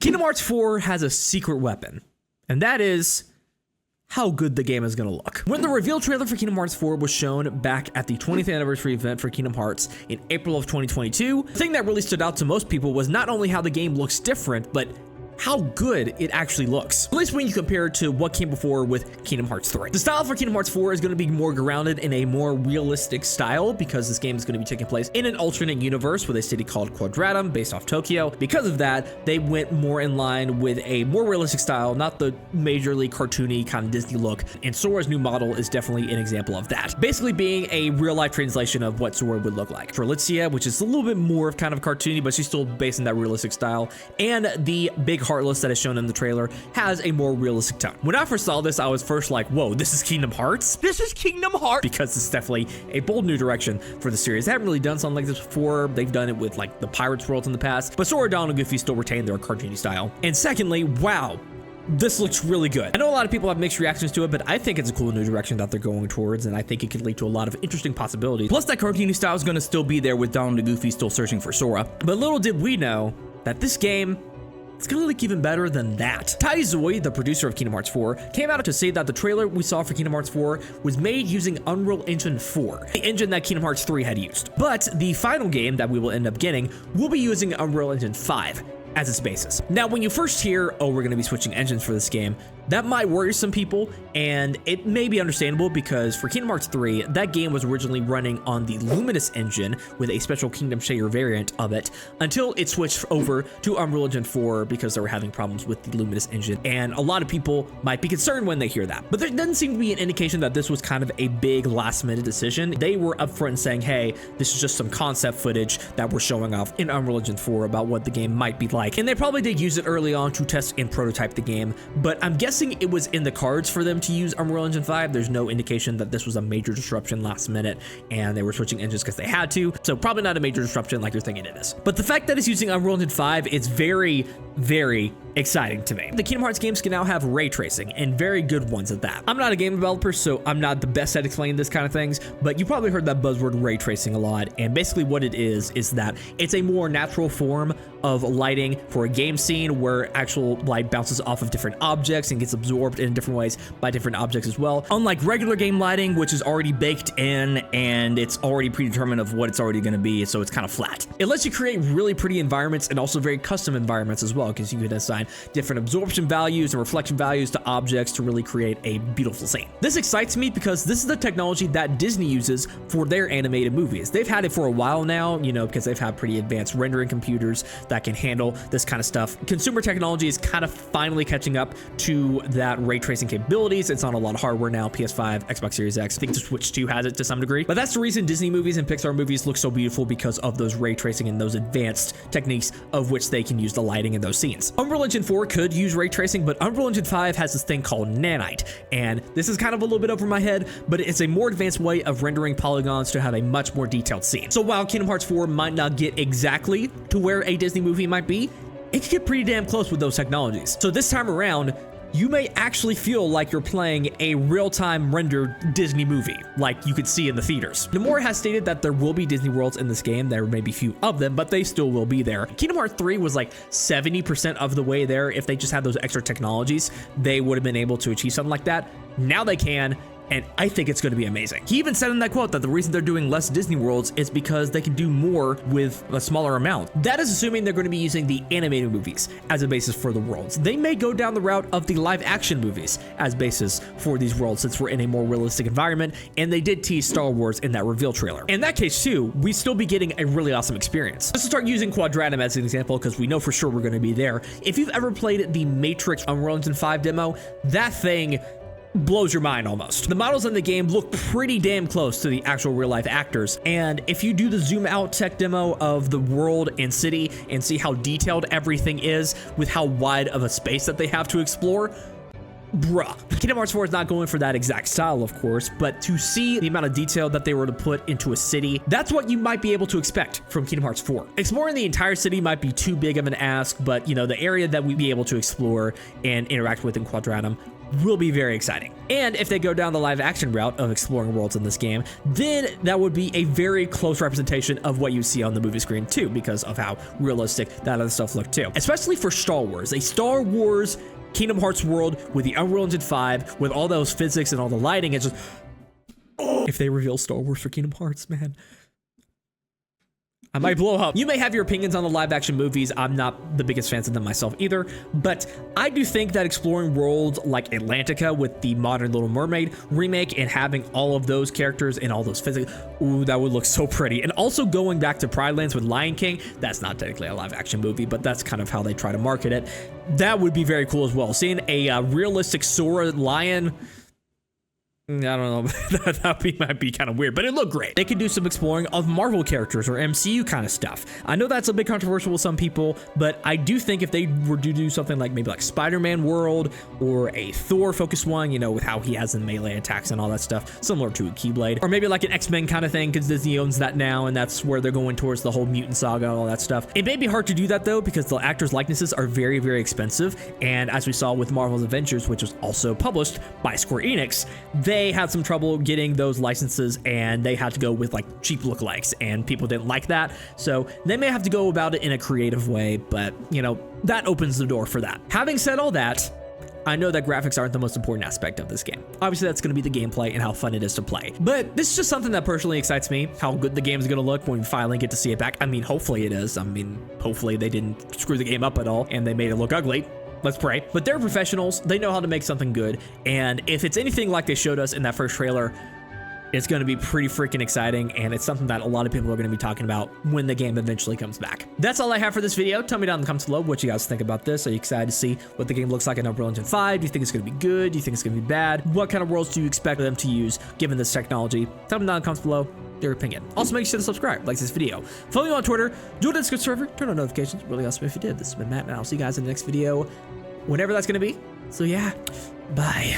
Kingdom Hearts 4 has a secret weapon, and that is how good the game is going to look. When the reveal trailer for Kingdom Hearts 4 was shown back at the 20th anniversary event for Kingdom Hearts in April of 2022, the thing that really stood out to most people was not only how the game looks different, but how good it actually looks, at least when you compare it to what came before with Kingdom Hearts 3. The style for Kingdom Hearts 4 is going to be more grounded in a more realistic style because this game is going to be taking place in an alternate universe with a city called Quadratum based off Tokyo. Because of that, they went more in line with a more realistic style, not the majorly cartoony kind of Disney look, and Sora's new model is definitely an example of that. Basically being a real-life translation of what Sora would look like. For Litzia, which is a little bit more of kind of cartoony, but she's still based in that realistic style, and the big Heartless that is shown in the trailer has a more realistic tone. When I first saw this, I was first like, whoa, this is Kingdom Hearts? This is Kingdom Hearts? Because it's definitely a bold new direction for the series. They haven't really done something like this before. They've done it with like the Pirates worlds in the past, but Sora, Donald, and Goofy still retain their cartoony style. And secondly, wow, this looks really good. I know a lot of people have mixed reactions to it, but I think it's a cool new direction that they're going towards, and I think it could lead to a lot of interesting possibilities. Plus, that cartoony style is going to still be there with Donald and Goofy still searching for Sora. But little did we know that this game, it's gonna look even better than that. Tai Zoi, the producer of Kingdom Hearts 4, came out to say that the trailer we saw for Kingdom Hearts 4 was made using Unreal Engine 4, the engine that Kingdom Hearts 3 had used. But the final game that we will end up getting will be using Unreal Engine 5 as its basis. Now, when you first hear, oh, we're gonna be switching engines for this game, that might worry some people, and it may be understandable because for Kingdom Hearts 3, that game was originally running on the Luminous engine with a special Kingdom Shader variant of it until it switched over to Unreal Engine 4 because they were having problems with the Luminous engine, and a lot of people might be concerned when they hear that. But there doesn't seem to be an indication that this was kind of a big last-minute decision. They were upfront in saying, hey, this is just some concept footage that we're showing off in Unreal Engine 4 about what the game might be like, and they probably did use it early on to test and prototype the game, but I'm guessing it was in the cards for them to use Unreal Engine 5. There's no indication that this was a major disruption last minute and they were switching engines because they had to, so probably not a major disruption like you're thinking it is. But the fact that it's using Unreal Engine 5 is very, very exciting to me. The Kingdom Hearts games can now have ray tracing, and very good ones at that. I'm not a game developer, so I'm not the best at explaining this kind of things, but you probably heard that buzzword ray tracing a lot, and basically what it is that it's a more natural form of lighting for a game scene where actual light bounces off of different objects and gets absorbed in different ways by different objects as well. Unlike regular game lighting, which is already baked in and it's already predetermined of what it's already going to be, so it's kind of flat. It lets you create really pretty environments and also very custom environments as well, because you can assign different absorption values and reflection values to objects to really create a beautiful scene. This excites me because this is the technology that Disney uses for their animated movies. They've had it for a while now, you know, because they've had pretty advanced rendering computers that can handle this kind of stuff. Consumer technology is kind of finally catching up to that ray tracing capabilities. It's on a lot of hardware now, PS5, Xbox Series X. I think the Switch 2 has it to some degree. But that's the reason Disney movies and Pixar movies look so beautiful, because of those ray tracing and those advanced techniques of which they can use the lighting in those scenes. Unreal Engine 4 could use ray tracing, but Unreal Engine 5 has this thing called nanite. And this is kind of a little bit over my head, but it's a more advanced way of rendering polygons to have a much more detailed scene. So while Kingdom Hearts 4 might not get exactly to where a Disney movie might be, it can get pretty damn close with those technologies. So this time around, you may actually feel like you're playing a real-time rendered Disney movie, like you could see in the theaters. Nomura has stated that there will be Disney worlds in this game. There may be few of them, but they still will be there. Kingdom Hearts 3 was like 70% of the way there. If they just had those extra technologies, they would have been able to achieve something like that. Now they can, and I think it's going to be amazing. He even said in that quote that the reason they're doing less Disney worlds is because they can do more with a smaller amount. That is assuming they're going to be using the animated movies as a basis for the worlds. They may go down the route of the live action movies as basis for these worlds, since we're in a more realistic environment, and they did tease Star Wars in that reveal trailer. In that case too, we still be getting a really awesome experience. Let's start using Quadratum as an example, because we know for sure we're going to be there. If you've ever played the Matrix Unreal Engine 5 demo, that thing blows your mind almost. The models in the game look pretty damn close to the actual real life actors, and if you do the zoom out tech demo of the world and city and see how detailed everything is with how wide of a space that they have to explore, bruh. Kingdom Hearts 4 is not going for that exact style, of course, but to see the amount of detail that they were to put into a city, that's what you might be able to expect from Kingdom Hearts 4. Exploring the entire city might be too big of an ask, but you know, the area that we'd be able to explore and interact with in Quadratum will be very exciting. And if they go down the live action route of exploring worlds in this game, then that would be a very close representation of what you see on the movie screen too, because of how realistic that other stuff looked too. Especially for Star Wars, a Star Wars Kingdom Hearts world with the Unreal Engine 5, with all those physics and all the lighting, it's just, oh, if they reveal Star Wars for Kingdom Hearts, man, I might blow up. You may have your opinions on the live action movies. I'm not the biggest fan of them myself either, but I do think that exploring worlds like Atlantica with the modern Little Mermaid remake and having all of those characters and all those physics, ooh, that would look so pretty. And also going back to Pride Lands with Lion King, that's not technically a live action movie, but that's kind of how they try to market it. That would be very cool as well. Seeing a realistic Sora lion, I don't know, that might be kind of weird, but it looked great. They could do some exploring of Marvel characters or MCU kind of stuff. I know that's a bit controversial with some people, but I do think if they were to do something like maybe like Spider-Man world or a Thor focused one, you know, with how he has the melee attacks and all that stuff, similar to a Keyblade, or maybe like an X-Men kind of thing, because Disney owns that now, and that's where they're going towards the whole mutant saga and all that stuff. It may be hard to do that though, because the actors' likenesses are very, very expensive, and as we saw with Marvel's Avengers, which was also published by Square Enix, they had some trouble getting those licenses, and they had to go with like cheap lookalikes, and people didn't like that, so they may have to go about it in a creative way, but you know, that opens the door for that. Having said all that, I know that graphics aren't the most important aspect of this game. Obviously, that's going to be the gameplay and how fun it is to play. But this is just something that personally excites me, how good the game is going to look when we finally get to see it back. I mean, hopefully it is. I mean, hopefully they didn't screw the game up at all and they made it look ugly. Let's pray. But they're professionals. They know how to make something good. And if it's anything like they showed us in that first trailer, it's going to be pretty freaking exciting, and it's something that a lot of people are going to be talking about when the game eventually comes back. That's all I have for this video. Tell me down in the comments below what you guys think about this. Are you excited to see what the game looks like in Unreal Engine 5? Do you think it's going to be good? Do you think it's going to be bad? What kind of worlds do you expect them to use given this technology? Tell me down in the comments below their opinion. Also, make sure to subscribe, like this video. Follow me on Twitter, join the Discord server, turn on notifications. Really awesome if you did. This has been Matt, and I'll see you guys in the next video, whenever that's going to be. So yeah, bye.